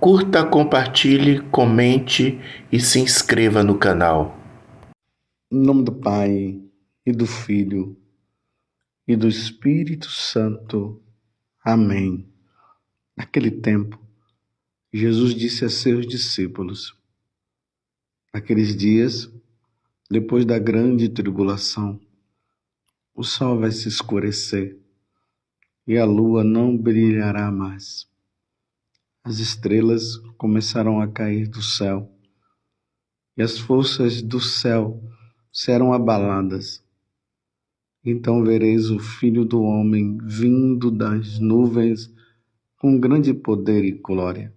Curta, compartilhe, comente e se inscreva no canal. Em nome do Pai, e do Filho, e do Espírito Santo. Amém. Naquele tempo, Jesus disse a seus discípulos: naqueles dias, depois da grande tribulação, o sol vai se escurecer e a lua não brilhará mais. As estrelas começarão a cair do céu e as forças do céu serão abaladas. Então vereis o Filho do Homem vindo das nuvens com grande poder e glória.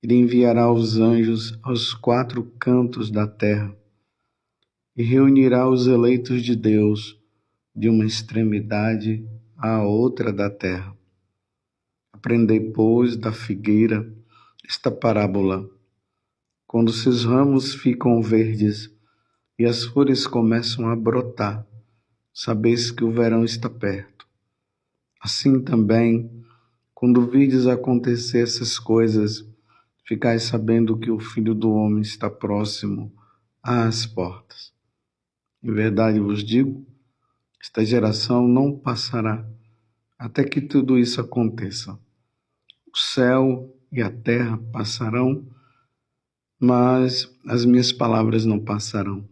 Ele enviará os anjos aos 4 cantos da terra e reunirá os eleitos de Deus de uma extremidade à outra da terra. Aprendei, pois, da figueira esta parábola. Quando seus ramos ficam verdes e as flores começam a brotar, sabeis que o verão está perto. Assim também, quando virdes acontecer essas coisas, ficais sabendo que o Filho do Homem está próximo às portas. Em verdade vos digo, esta geração não passará até que tudo isso aconteça. O céu e a terra passarão, mas as minhas palavras não passarão.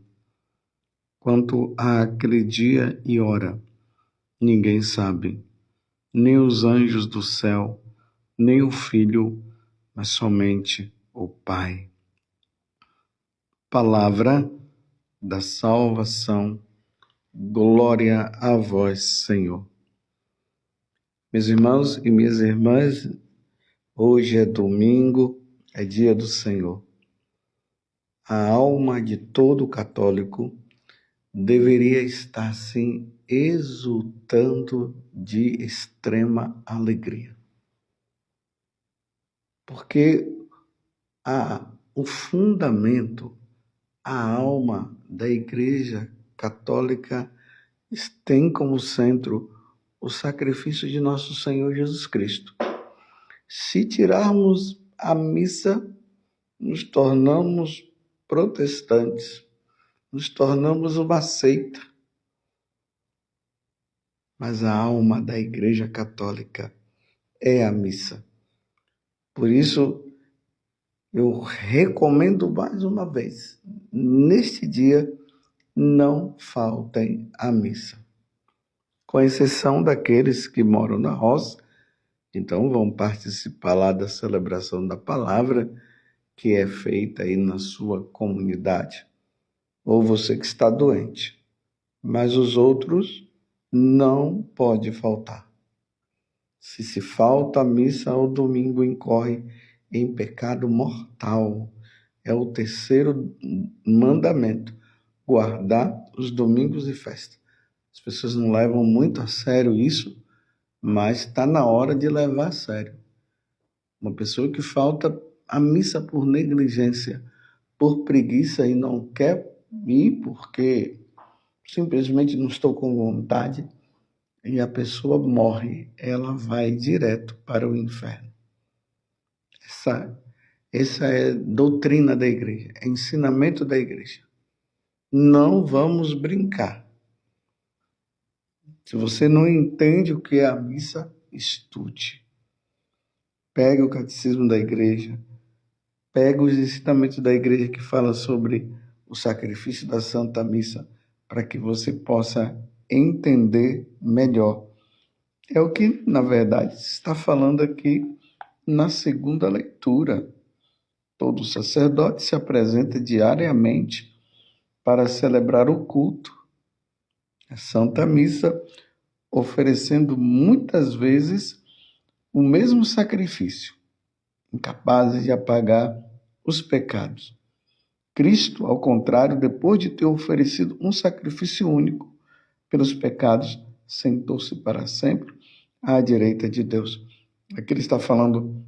Quanto àquele dia e hora, ninguém sabe, nem os anjos do céu, nem o Filho, mas somente o Pai. Palavra da salvação. Glória a vós, Senhor. Meus irmãos e minhas irmãs, hoje é domingo, é dia do Senhor. A alma de todo católico deveria estar, sim, exultando de extrema alegria. Porque o fundamento, a alma da Igreja Católica tem como centro o sacrifício de nosso Senhor Jesus Cristo. Se tirarmos a missa, nos tornamos protestantes, nos tornamos uma seita. Mas a alma da Igreja Católica é a missa. Por isso, eu recomendo mais uma vez, neste dia, não faltem à missa. Com exceção daqueles que moram na roça, então vão participar lá da celebração da palavra, que é feita aí na sua comunidade. Ou você que está doente. Mas os outros não pode faltar. Se falta a missa ao domingo, incorre em pecado mortal. É o 3º mandamento, guardar os domingos e festas. As pessoas não levam muito a sério isso, mas está na hora de levar a sério. Uma pessoa que falta a missa por negligência, por preguiça e não quer ir porque simplesmente não estou com vontade, e a pessoa morre, ela vai direto para o inferno. Essa é doutrina da igreja, é ensinamento da igreja. Não vamos brincar. Se você não entende o que é a missa, estude. Pegue o catecismo da igreja, pegue os ensinamentos da igreja que fala sobre o sacrifício da Santa Missa, para que você possa entender melhor. É o que, na verdade, se está falando aqui na segunda leitura. Todo sacerdote se apresenta diariamente para celebrar o culto, a Santa Missa, oferecendo muitas vezes o mesmo sacrifício, incapazes de apagar os pecados. Cristo, ao contrário, depois de ter oferecido um sacrifício único pelos pecados, sentou-se para sempre à direita de Deus. Aqui ele está falando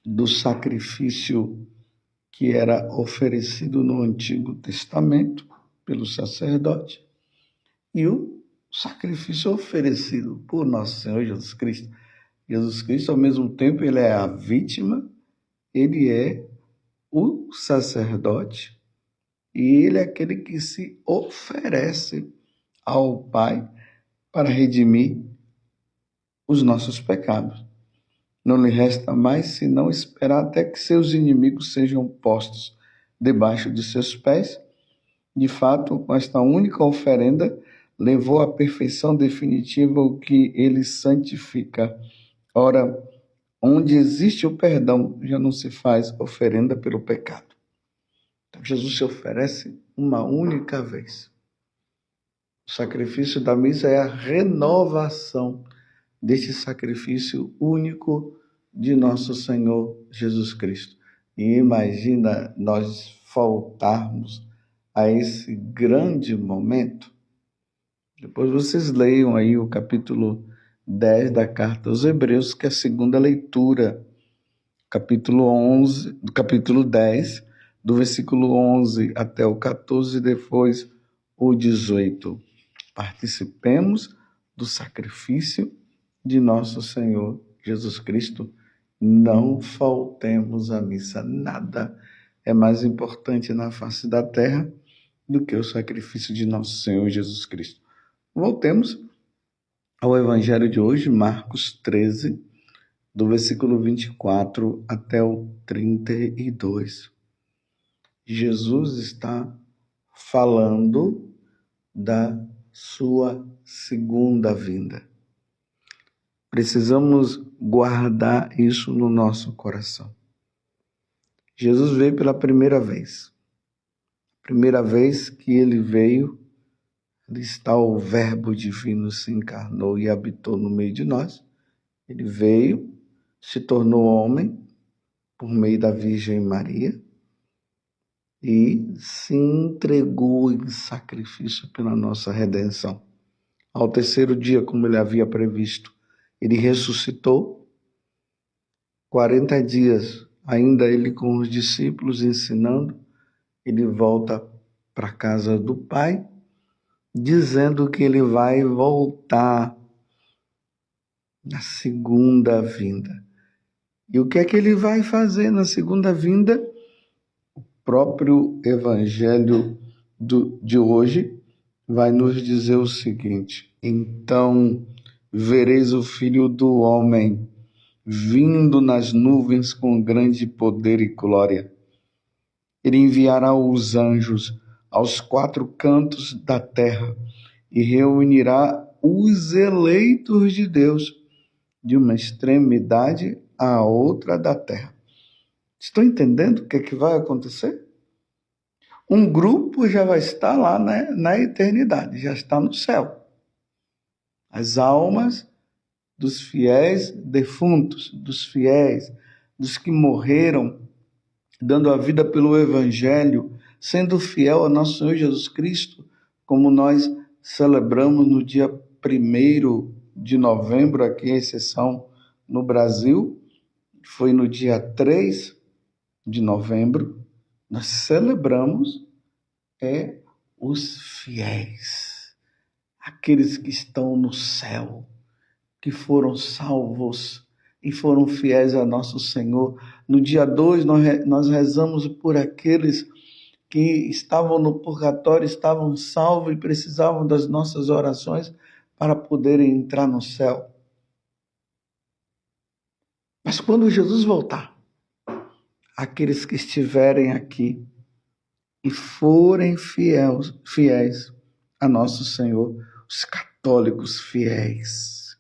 do sacrifício que era oferecido no Antigo Testamento pelo sacerdote e o sacrifício oferecido por nosso Senhor Jesus Cristo. Jesus Cristo, ao mesmo tempo, ele é a vítima ele é o sacerdote e ele é aquele que se oferece ao Pai para redimir os nossos pecados. Não lhe resta mais senão esperar até que seus inimigos sejam postos debaixo de seus pés. De fato, com esta única oferenda, levou à perfeição definitiva o que ele santifica. Ora, onde existe o perdão, já não se faz oferenda pelo pecado. Então, Jesus se oferece uma única vez. O sacrifício da missa é a renovação deste sacrifício único de nosso Senhor Jesus Cristo. E imagina nós faltarmos a esse grande momento. Depois vocês leiam aí o capítulo 10 da carta aos Hebreus, que é a segunda leitura. Capítulo 10, do versículo 11 até o 14, depois o 18. Participemos do sacrifício de nosso Senhor Jesus Cristo. Não faltemos à missa. Nada é mais importante na face da terra do que o sacrifício de nosso Senhor Jesus Cristo. Voltemos ao Evangelho de hoje, Marcos 13, do versículo 24 até o 32. Jesus está falando da sua segunda vinda. Precisamos guardar isso no nosso coração. Jesus veio pela primeira vez. Primeira vez que ele veio, ali está o Verbo divino, se encarnou e habitou no meio de nós. Ele veio, se tornou homem por meio da Virgem Maria e se entregou em sacrifício pela nossa redenção. Ao terceiro dia, como ele havia previsto, ele ressuscitou. 40 dias, ainda ele com os discípulos ensinando, ele volta para a casa do Pai, dizendo que ele vai voltar na segunda vinda. E o que é que ele vai fazer na segunda vinda? O próprio Evangelho de hoje vai nos dizer o seguinte: então vereis o Filho do Homem vindo nas nuvens com grande poder e glória. Ele enviará os anjos aos 4 cantos da terra e reunirá os eleitos de Deus de uma extremidade à outra da terra. Estão entendendo o que é que vai acontecer? Um grupo já vai estar lá, né, na eternidade, já está no céu. As almas dos fiéis defuntos, dos fiéis, dos que morreram, dando a vida pelo Evangelho, sendo fiel a nosso Senhor Jesus Cristo, como nós celebramos no dia 1º de novembro, aqui em exceção no Brasil, foi no dia 3 de novembro, nós celebramos os fiéis, aqueles que estão no céu, que foram salvos e foram fiéis a nosso Senhor. No dia 2, nós rezamos por aqueles que estavam no purgatório, estavam salvos e precisavam das nossas orações para poderem entrar no céu. Mas quando Jesus voltar, aqueles que estiverem aqui e forem fiéis a nosso Senhor, os católicos fiéis,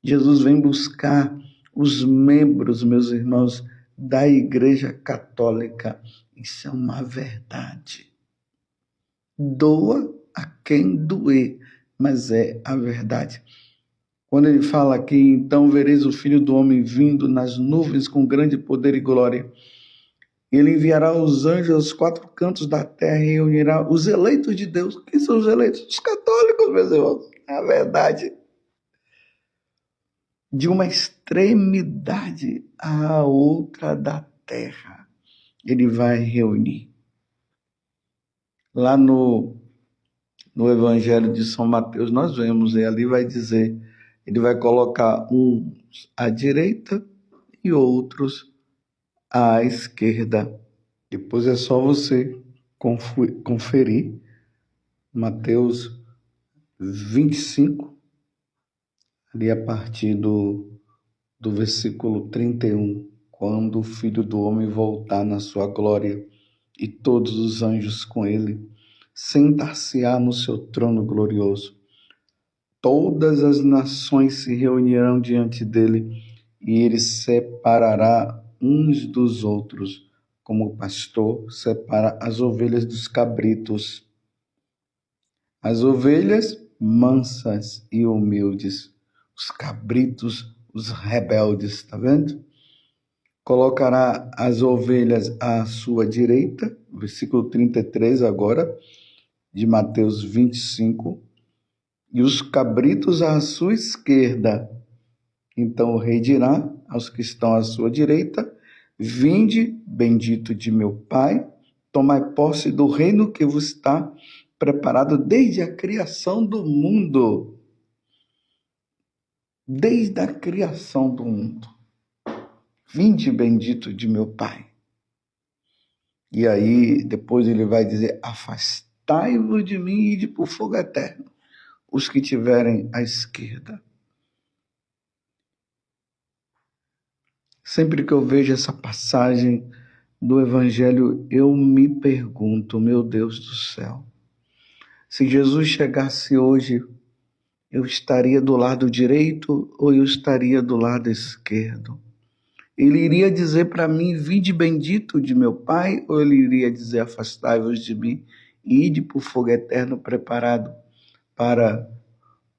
Jesus vem buscar os membros, meus irmãos, da Igreja Católica. Isso é uma verdade. Doa a quem doer, mas é a verdade. Quando ele fala aqui, então vereis o Filho do Homem vindo nas nuvens com grande poder e glória. Ele enviará os anjos aos 4 cantos da terra e reunirá os eleitos de Deus. Quem são os eleitos? Os católicos, meus irmãos. É a verdade. De uma extremidade à outra da terra, ele vai reunir. Lá no Evangelho de São Mateus, nós vemos, e ali vai dizer, ele vai colocar uns à direita e outros à esquerda. Depois é só você conferir Mateus 25, ali a partir do versículo 31, quando o Filho do Homem voltar na sua glória e todos os anjos com ele, sentar-se-á no seu trono glorioso. Todas as nações se reunirão diante dele e ele separará uns dos outros, como o pastor separa as ovelhas dos cabritos. As ovelhas mansas e humildes, os cabritos, os rebeldes, tá vendo? Colocará as ovelhas à sua direita, versículo 33 agora, de Mateus 25, e os cabritos à sua esquerda. Então o rei dirá aos que estão à sua direita: vinde, bendito de meu Pai, tomai posse do reino que vos está preparado desde a criação do mundo. Desde a criação do mundo. Vinde, bendito de meu Pai. E aí, depois ele vai dizer: afastai-vos de mim e ide para o fogo eterno, os que tiverem à esquerda. Sempre que eu vejo essa passagem do Evangelho, eu me pergunto, meu Deus do céu, se Jesus chegasse hoje, eu estaria do lado direito ou eu estaria do lado esquerdo? Ele iria dizer para mim: vinde bendito de meu Pai, ou ele iria dizer: afastai-vos de mim e ide para o fogo eterno preparado para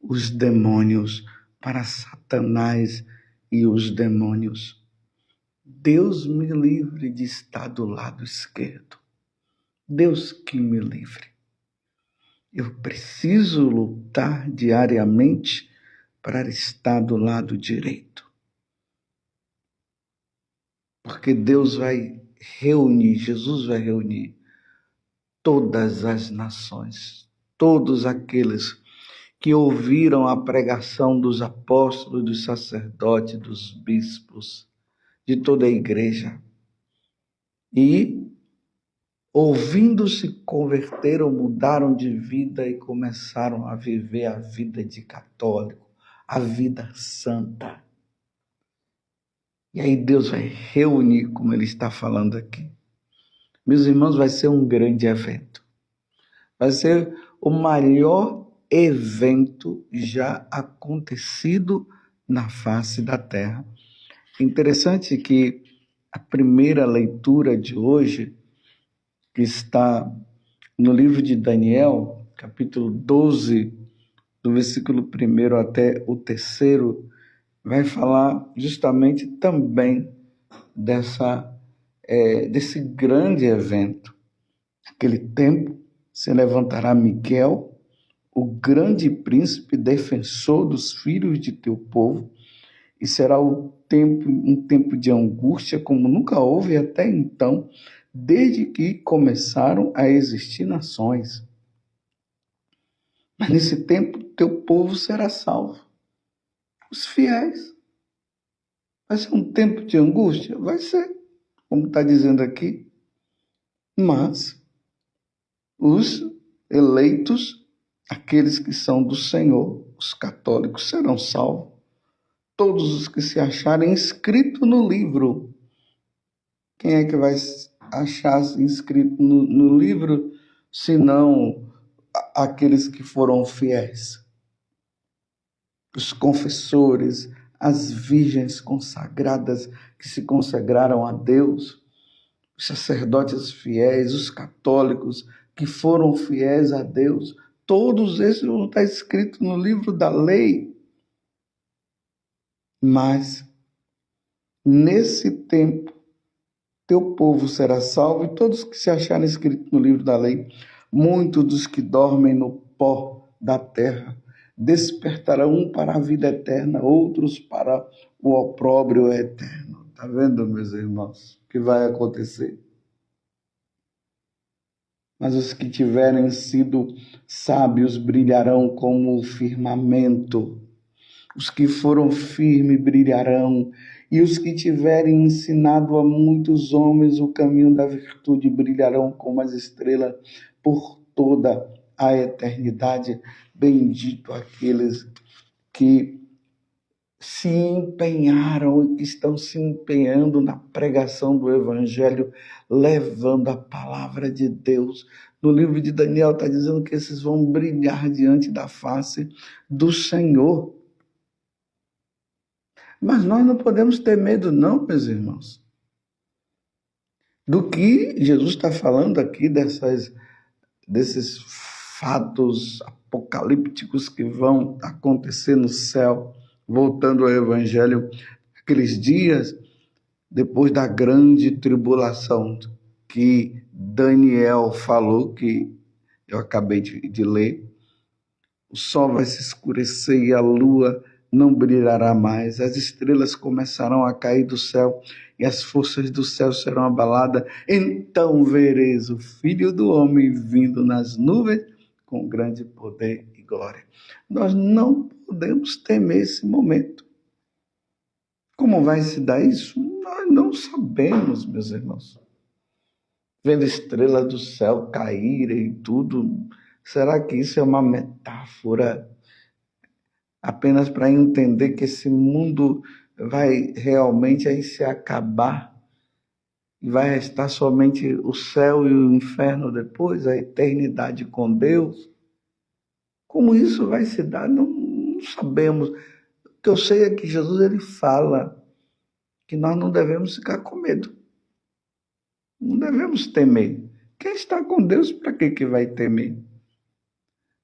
os demônios, para Satanás e os demônios? Deus me livre de estar do lado esquerdo. Deus que me livre. Eu preciso lutar diariamente para estar do lado direito. Porque Deus vai reunir, Jesus vai reunir todas as nações, todos aqueles que ouviram a pregação dos apóstolos, dos sacerdotes, dos bispos, de toda a igreja. E, ouvindo, se converteram, mudaram de vida e começaram a viver a vida de católico, a vida santa. E aí Deus vai reunir, como ele está falando aqui. Meus irmãos, vai ser um grande evento. Vai ser o maior evento já acontecido na face da terra. Interessante que a primeira leitura de hoje, que está no livro de Daniel, capítulo 12, do versículo 1 até o 3, vai falar justamente também desse grande evento. Naquele tempo se levantará Miguel, o grande príncipe defensor dos filhos de teu povo, e será um tempo de angústia como nunca houve até então, desde que começaram a existir nações. Mas nesse tempo teu povo será salvo. Os fiéis. Vai ser um tempo de angústia? Vai ser, como está dizendo aqui. Mas os eleitos, aqueles que são do Senhor, os católicos, serão salvos. Todos os que se acharem inscritos no livro. Quem é que vai achar inscrito no livro, senão aqueles que foram fiéis? Os confessores, as virgens consagradas que se consagraram a Deus, os sacerdotes fiéis, os católicos que foram fiéis a Deus, todos esses vão estar escritos no livro da lei. Mas, nesse tempo, teu povo será salvo, e todos que se acharem escritos no livro da lei, muitos dos que dormem no pó da terra, despertarão para a vida eterna, outros para o opróbrio eterno. Está vendo, meus irmãos, o que vai acontecer? Mas os que tiverem sido sábios brilharão como o firmamento. Os que foram firmes brilharão, E os que tiverem ensinado a muitos homens o caminho da virtude brilharão como as estrelas por toda a eternidade. Bendito aqueles que se empenharam e que estão se empenhando na pregação do Evangelho, levando a palavra de Deus. No livro de Daniel está dizendo que esses vão brilhar diante da face do Senhor. Mas nós não podemos ter medo não, meus irmãos. Do que Jesus está falando aqui, desses fatos apocalípticos que vão acontecer no céu, voltando ao Evangelho, aqueles dias depois da grande tribulação que Daniel falou, que eu acabei de ler. O sol vai se escurecer e a lua não brilhará mais, as estrelas começarão a cair do céu e as forças do céu serão abaladas. Então vereis o Filho do Homem vindo nas nuvens com grande poder e glória. Nós não podemos temer esse momento. Como vai se dar isso? Nós não sabemos, meus irmãos. Vendo estrelas do céu caírem e tudo, será que isso é uma metáfora apenas para entender que esse mundo vai realmente aí se acabar e vai restar somente o céu e o inferno depois, a eternidade com Deus? Como isso vai se dar? Não sabemos. O que eu sei é que Jesus ele fala que nós não devemos ficar com medo. Não devemos temer. Quem está com Deus, para que vai temer?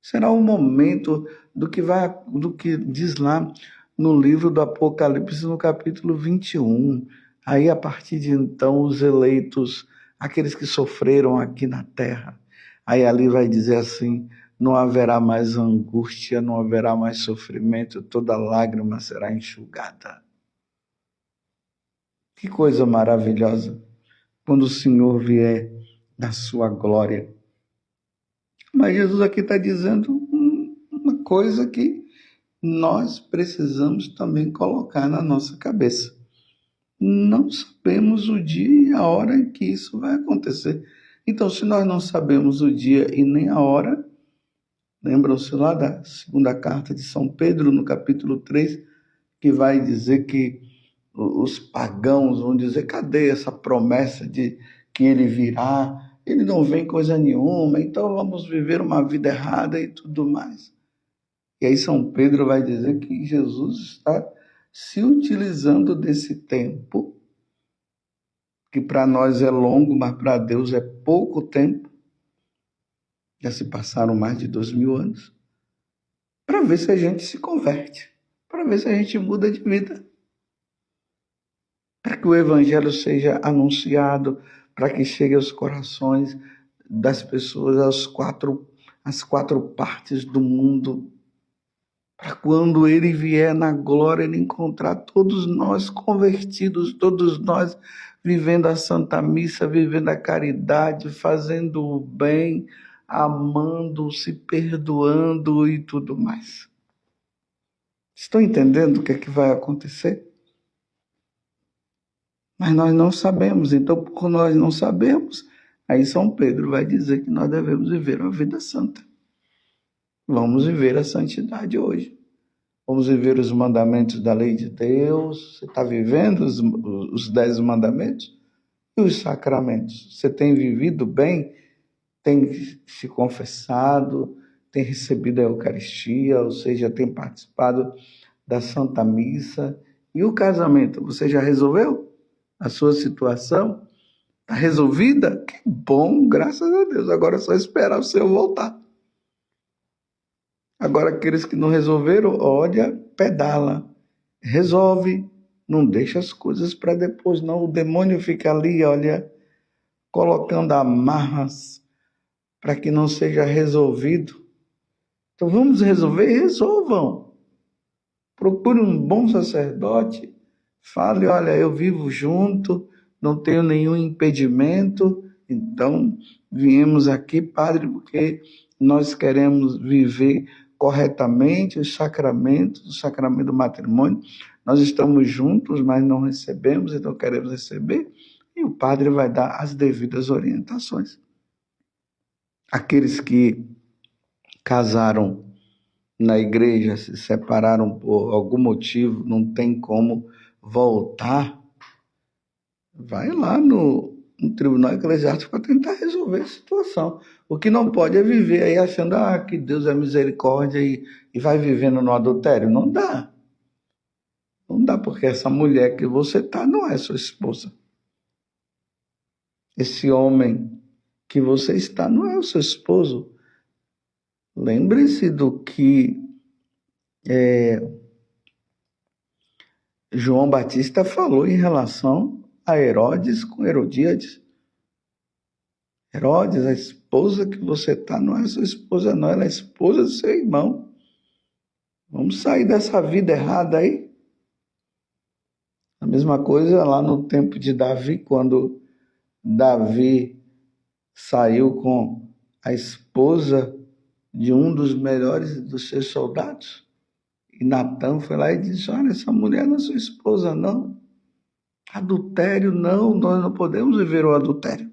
Será o momento do que diz lá no livro do Apocalipse, no capítulo 21. Aí, a partir de então, os eleitos, aqueles que sofreram aqui na terra, aí ali vai dizer assim: não haverá mais angústia, não haverá mais sofrimento, toda lágrima será enxugada. Que coisa maravilhosa quando o Senhor vier na sua glória. Mas Jesus aqui está dizendo uma coisa que nós precisamos também colocar na nossa cabeça. Não sabemos o dia e a hora em que isso vai acontecer. Então, se nós não sabemos o dia e nem a hora, lembram-se lá da segunda carta de São Pedro, no capítulo 3, que vai dizer que os pagãos vão dizer: cadê essa promessa de que ele virá? Ele não vem coisa nenhuma, então vamos viver uma vida errada e tudo mais. E aí São Pedro vai dizer que Jesus está se utilizando desse tempo, que para nós é longo, mas para Deus é pouco tempo, já se passaram mais de 2000 anos, para ver se a gente se converte, para ver se a gente muda de vida, para que o Evangelho seja anunciado, para que chegue aos corações das pessoas, às quatro partes do mundo, para quando ele vier na glória, ele encontrar todos nós convertidos, todos nós vivendo a Santa Missa, vivendo a caridade, fazendo o bem, amando, se perdoando e tudo mais. Estão entendendo o que é que vai acontecer? Mas nós não sabemos, então, por nós não sabemos, aí São Pedro vai dizer que nós devemos viver uma vida santa. Vamos viver a santidade hoje. Vamos viver os mandamentos da lei de Deus. Você está vivendo os 10 mandamentos? E os sacramentos? Você tem vivido bem? Tem se confessado? Tem recebido a Eucaristia? Ou seja, tem participado da Santa Missa? E o casamento? Você já resolveu a sua situação? Está resolvida? Que bom, graças a Deus. Agora é só esperar o Senhor voltar. Agora, aqueles que não resolveram, olha, pedala. Resolve. Não deixa as coisas para depois, não. O demônio fica ali, olha, colocando amarras para que não seja resolvido. Então, vamos resolver? Resolvam. Procure um bom sacerdote. Fale: olha, eu vivo junto, não tenho nenhum impedimento. Então, viemos aqui, padre, porque nós queremos viver corretamente os sacramentos, o sacramento do matrimônio. Nós estamos juntos, mas não recebemos, então queremos receber, e o padre vai dar as devidas orientações. Aqueles que casaram na igreja, se separaram por algum motivo, não tem como voltar, vai lá no tribunal eclesiástico para tentar resolver a situação. O que não pode é viver aí achando que Deus é misericórdia e vai vivendo no adultério. Não dá. Não dá, porque essa mulher que você está não é sua esposa. Esse homem que você está não é o seu esposo. Lembre-se do que João Batista falou em relação a Herodes com Herodíades. Herodes, a esposa que você está não é sua esposa, não, ela é a esposa do seu irmão. Vamos sair dessa vida errada aí. A mesma coisa lá no tempo de Davi, quando Davi saiu com a esposa de um dos melhores dos seus soldados. E Natã foi lá e disse: olha, essa mulher não é sua esposa, não. Adultério, não, nós não podemos viver o adultério.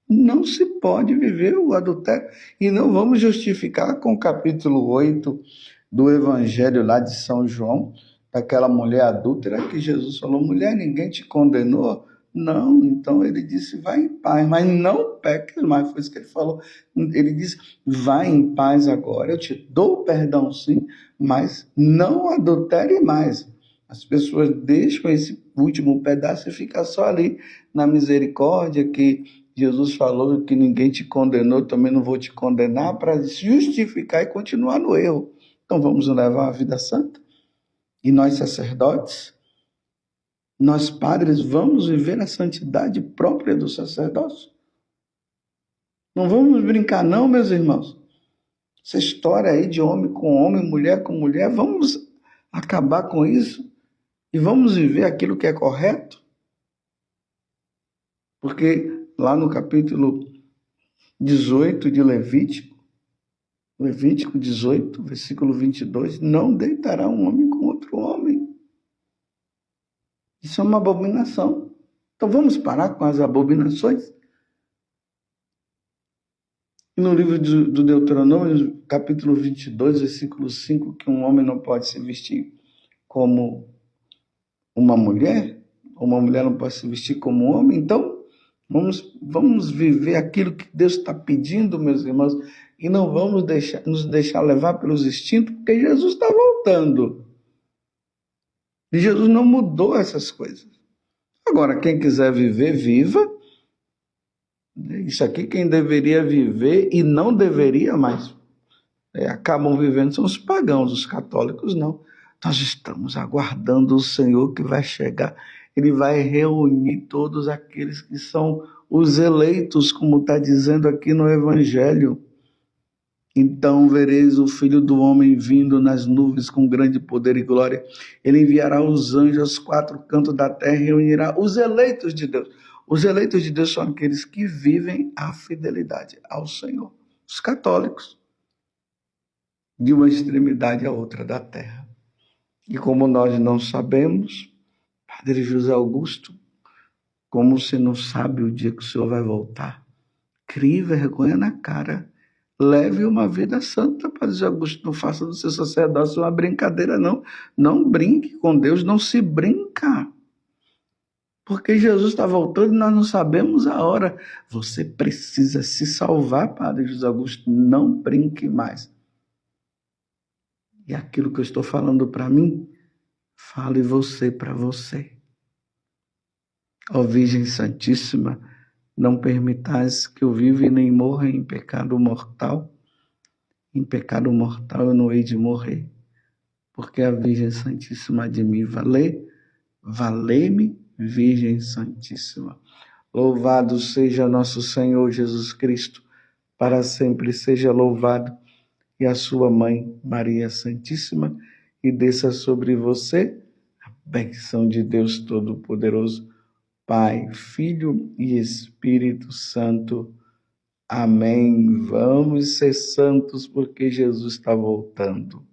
Não se pode viver o adultério. E não vamos justificar com o capítulo 8 do Evangelho lá de São João, daquela mulher adúltera que Jesus falou: mulher, ninguém te condenou? Não, então ele disse: vai em paz, mas não peques mais. Foi isso que ele falou. Ele disse: vai em paz agora, eu te dou perdão sim, mas não adultere mais. As pessoas deixam esse último pedaço e ficam só ali na misericórdia, que Jesus falou que ninguém te condenou, também não vou te condenar, para justificar e continuar no erro. Então vamos levar a vida santa. E nós sacerdotes, nós padres, vamos viver a santidade própria do sacerdócio. Não vamos brincar não, meus irmãos. Essa história aí de homem com homem, mulher com mulher, vamos acabar com isso e vamos viver aquilo que é correto. Porque lá no capítulo 18 de Levítico 18, versículo 22, não deitará um homem com outro homem. Isso é uma abominação. Então vamos parar com as abominações. E no livro do Deuteronômio, capítulo 22, versículo 5, que um homem não pode se vestir como uma mulher não pode se vestir como um homem. Então, vamos viver aquilo que Deus está pedindo, meus irmãos, e não vamos nos deixar levar pelos instintos, porque Jesus está voltando. E Jesus não mudou essas coisas. Agora, quem quiser viver, viva. Isso aqui quem deveria viver e não deveria mais. Acabam vivendo são os pagãos, os católicos não. Nós estamos aguardando o Senhor que vai chegar. Ele vai reunir todos aqueles que são os eleitos, como está dizendo aqui no Evangelho. Então vereis o Filho do Homem vindo nas nuvens com grande poder e glória. Ele enviará os anjos aos quatro cantos da terra e reunirá os eleitos de Deus. Os eleitos de Deus são aqueles que vivem a fidelidade ao Senhor. Os católicos, de uma extremidade à outra da terra. E como nós não sabemos, Padre José Augusto, como você não sabe o dia que o Senhor vai voltar, crie vergonha na cara. Leve uma vida santa, Padre José Augusto. Não faça do seu sacerdócio uma brincadeira, não. Não brinque com Deus, não se brinca. Porque Jesus está voltando e nós não sabemos a hora. Você precisa se salvar, Padre José Augusto. Não brinque mais. E aquilo que eu estou falando para mim, fale você para você. Ó Virgem Santíssima, não permitais que eu viva e nem morra em pecado mortal. Em pecado mortal eu não hei de morrer, porque a Virgem Santíssima de mim valei-me, Virgem Santíssima. Louvado seja nosso Senhor Jesus Cristo, para sempre seja louvado, e a sua mãe, Maria Santíssima, e desça sobre você a bênção de Deus Todo-Poderoso, Pai, Filho e Espírito Santo. Amém. Vamos ser santos porque Jesus está voltando.